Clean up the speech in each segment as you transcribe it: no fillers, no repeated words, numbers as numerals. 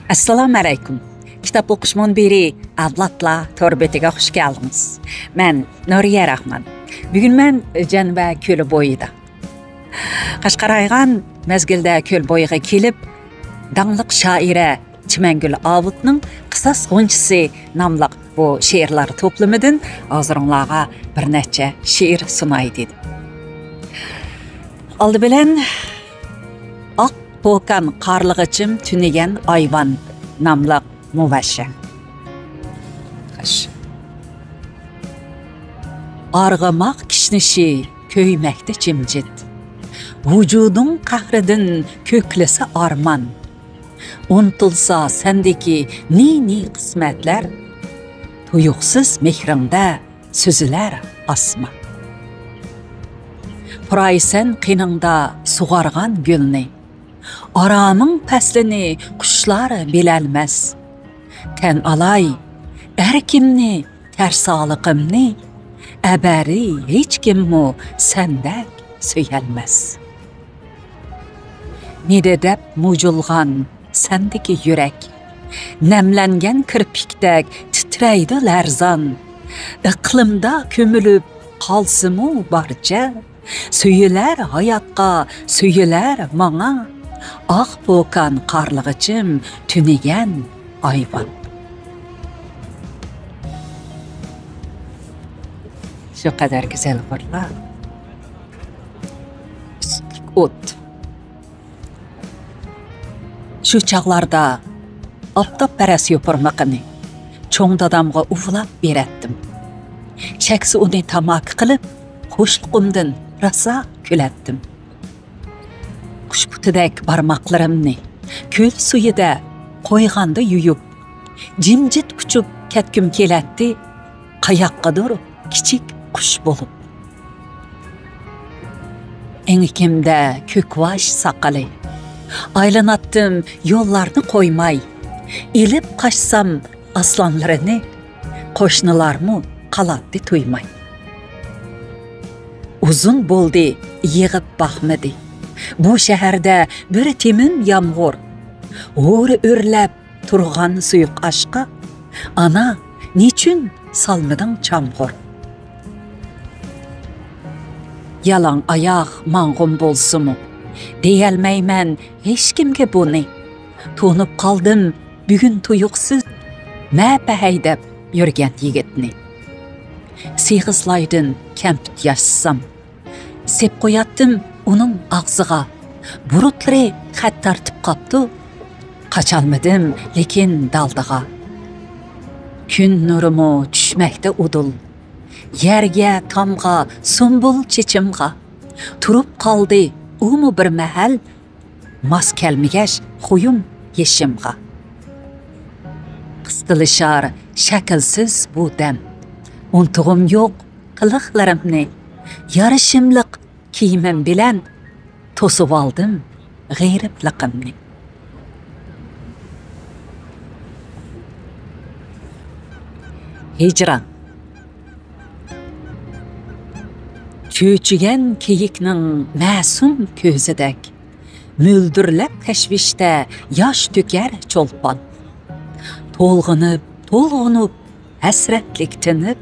Assalomu alaykum. Kitob o'qish munbiri avlodlar to'rbetiga xush keldingiz. Men Nuriya Rahman. Bugun men Janva ko'li bo'yida. Qashqaraygan mezgilda ko'l bo'yiga kelib, dangliq shoira Chimangul Ovudning Qisas g'unchisi nomli bu she'rlar to'plamidan hozirlarga bir necha she'r sunay dedim. Oldi bilan Oq Pokan qarlig'ichim tunigan ayvon nomli muvashsha. Arg'amoq kishnishi ko'yməkdə cimcit. Vücudun qahridan köklüsü arman. Untulsa sendeki ni qismetler, tuyuqsuz mehrimdə süzülər asma. Puraysen qiningda suğargan gülni, aramın pəslini quşlar biləlməz. Tən alay, kimni, tərsalıqımni, əbəri heç kimmu səndək söyəlməz. Nidedep muculğan sendeki yürek, nemlengen kirpikdek titreydi lerzan, iqlimda kömülüp kalsımı barca, söyüler hayatqa, söyüler mana, Oq Pokan qarlig'ichim tunigan ayvon. Şu kadar güzel qurlar. O't. Şu çağlarda aptap pəras yoparmaqını çoğ dadamğa uflab berettim. Çeksi onu tamak qilib, qo'shliqimdan rasa külettim. Qushputidek barmaqlarimni ko'l suyida qo'yganda yuyub, jimjit uçup ketkim kelatdi, qayoqqadir kichik qush bo'lib. Engikimde kökvaş saqalı, aylanattım yollarını koymay, elip kaçsam aslanlarını, qo'shnilarımı qalatdi tuymay. Uzun boldi yığıp baxmadı, bu şehirde bir temin yağmur, o'ri o'rlab turgan suyuq aşqa, ana niçin salmadın çamg'ur? Yalan ayak mağum bolsumu, deyelmeymen hiç kimge bunu. Tonup kaldım bugün tuyuksuz, mäpe heydep yürgen yigitni. Siğizlaydın kempit yaşsam, sep koyattım onun ağzıga, burutları xat tartıp kaptı, kaçalmadım lekin daldıga. Gün nurumu düşmekte udul, yerge tamga sumbul çeçimga, turup kaldı umu bir mehel, mas kelmigeş huyum yeşimga. Qıstilishar şekilsiz bu dem, untuğum yok qılıqlarımni, yarışımlık kiyimim bilen tosup aldım g'ayribliqimni. Hicran. Çöçügen keyikning masum ko'zidek, müldürlep teşvişte yaş töker çolpan. Tolğunup, hasretlik tinib,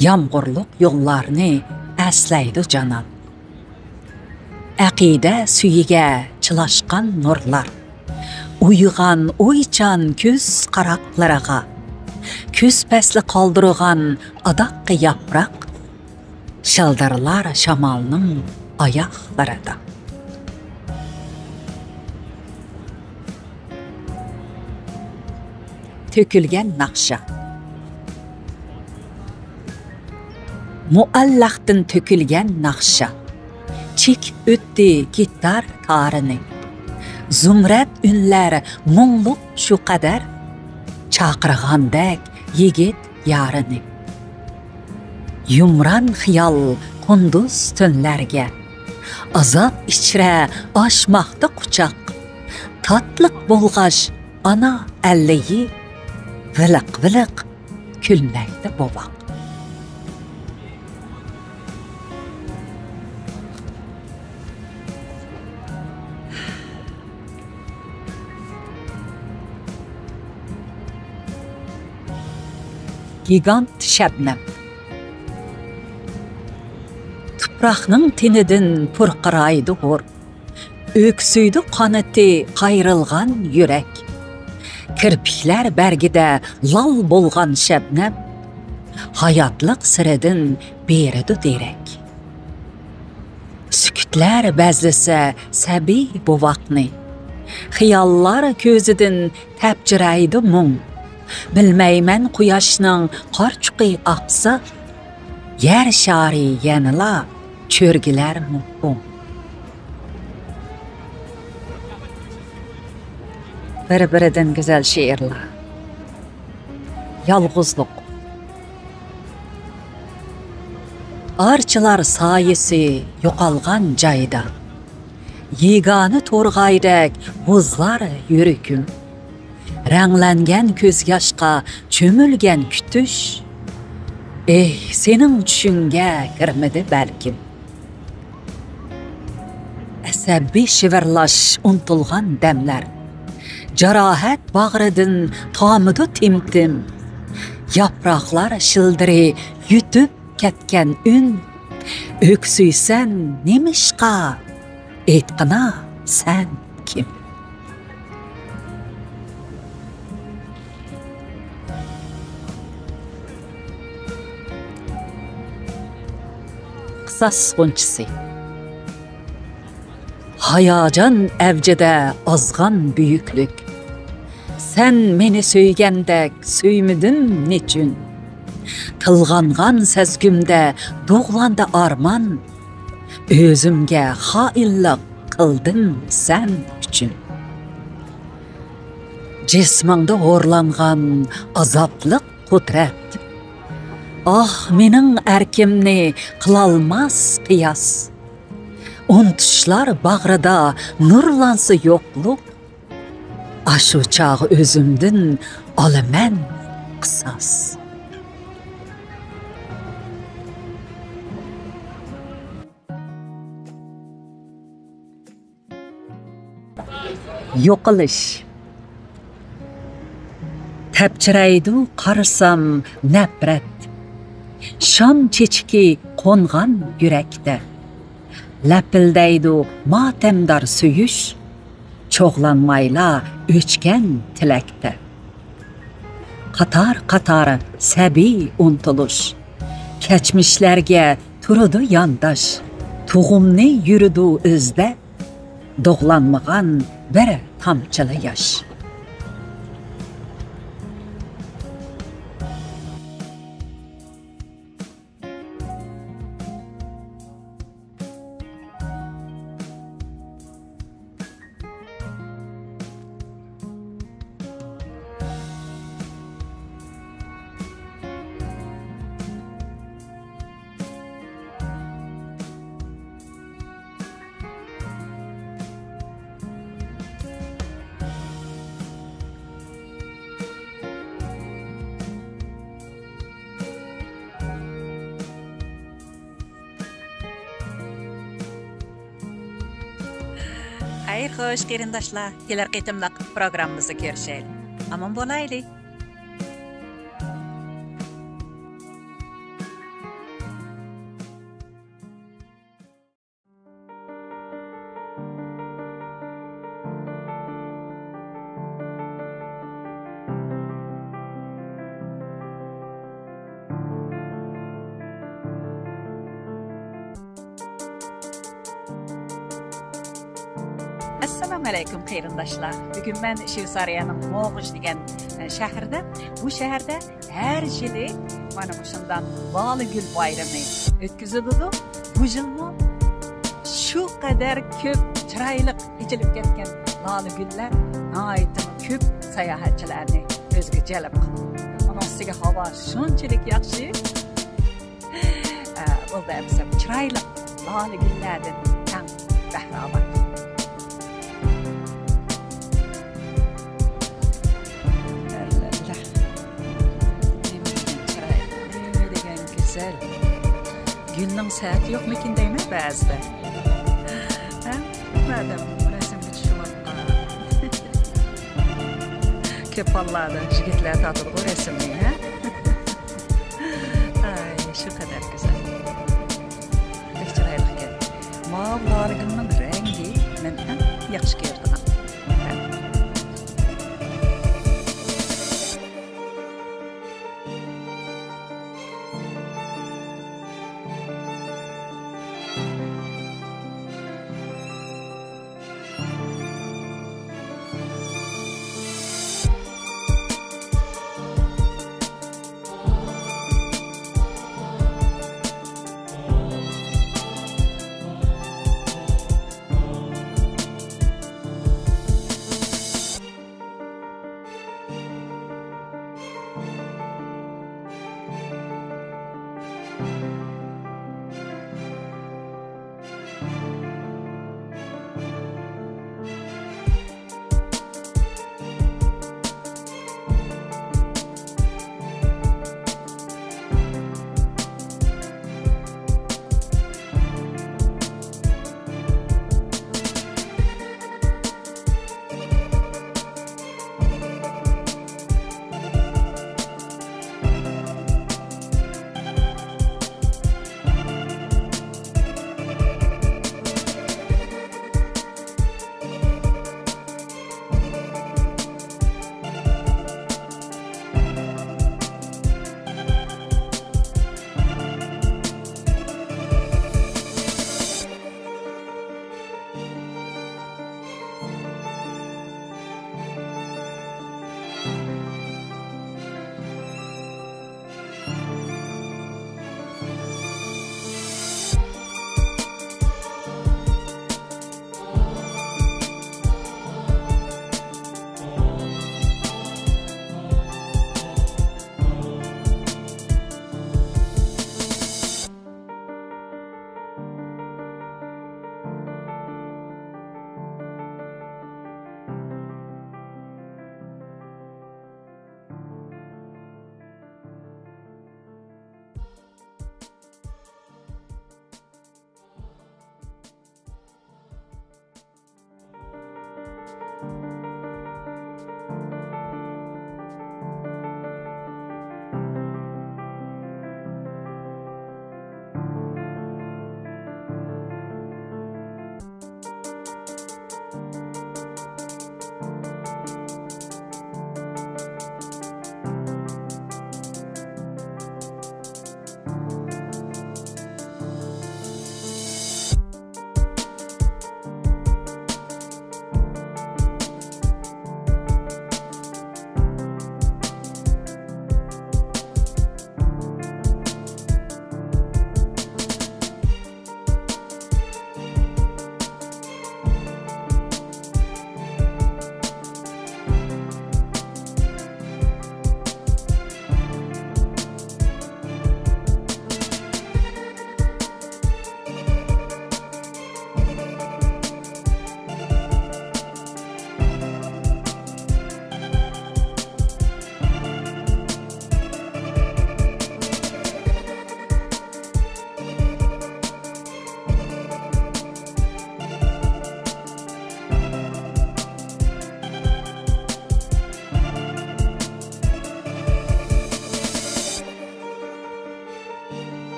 yağmurluk yollarını əslaydı canan. Aqide suyiga çılaşkan nurlar, uyugan oycan köz qaraqlaraga, köz pesli qaldırıgan adaqqa yaprak, şaldarlar şamalının ayaqlarada. Tökülgen naqşa. Muallaqdan tökülgen naqşa. Çek ötdi gitar tarını. Zumrat ünler munluq şu qadar, chaqirgandek yigit yarını. Yumran xiyal kunduz tünlerge, azap içre aşmaqda quchaq, tatliq bo'lg'ash ana allayi, viliq külmekde bobaq. gigant şəbnəm. Tupraqның tinidin purqıraydı hor, öksüydü qanıtı qayrılğan yürək. Kirpiklər bərgidə lal bolğan şəbnəm, hayatlıq sırıdın beridi derək. Sükütlər bəzlisə səbi bu vaxtni, xiyallar közüdün təpcirəydi mum. Bilməymən quyaşның qarçuqi aqsa, yer şari yanıla çörgülər muhum. Bir-biridən güzel şiirler. Yalğızlıq. Arçılar sayısı yoqalğan cayda, yeganı torğaydək buzlar yürüküm. Rənglənген köz yaşqa çömülgen kütüş, senin düşünge girmedi belkim. Əsəbbi şivirlaş untulğan dəmlər, carahat bağrıdın tamıdı timtim. Yapraqlar şıldırı yütüp ketken ün, öksüysen nemişqa, etqina sen kim? Qısas qonçisi. Hayacan əvcədə azğan büyüklük, sen meni söygəndək söymüdün neçün? Tılğanğan səzgümdə doğlandı arman, özümge haillik qıldın sen üçün. Cismanda horlanğan azaplık kudret, ah menin erkimni qılalmaz qiyas. Untuşlar bağrıda nurlansı yokluk, aşı çağı özümdün alımen qısas. Yoqilish. Təpçirəydi qarısam nəbrət, şam çeçki qonğan yürekdə. Ləpildəydi matemdar söyüş, çoğlanmayla öçkən tiləkdə. Qatar səbi untuluş, keçmişlərgə turudu yandaş. Tuğumni yürüdü özdə, doğlanmağan bir tamçılı yaş. Hayır, hoş qeyrindaşlar. Kelar qitimliq programmamızı görüşelim. Aman bolaylı. Assalamu alaikum qeyrindaşlar. Bugün ben Şivsariyanın Moğuş degan şehirde, bu şehirde her yili mana şundan Lali Gül bayramı ötküzülüdü. Bu yılmı şu kadar köp çıraylık içilip ketken Lali Güller ayetini köp sayahatçilerini özgü celep kıldı. Onun size hava şunçilik yaxşı. Bu da bize çıraylık Lali Güllerden tan bahra alak. Günün saati yok mekin değil mi bazıda? Madem resim bütüşümakta. Köp Allah'da şirketler tatlı bu resimliği. şu kadar güzel. Pek çıraylık ekan. Mavi laligülning rengi men ham yaxshi ko'rdim.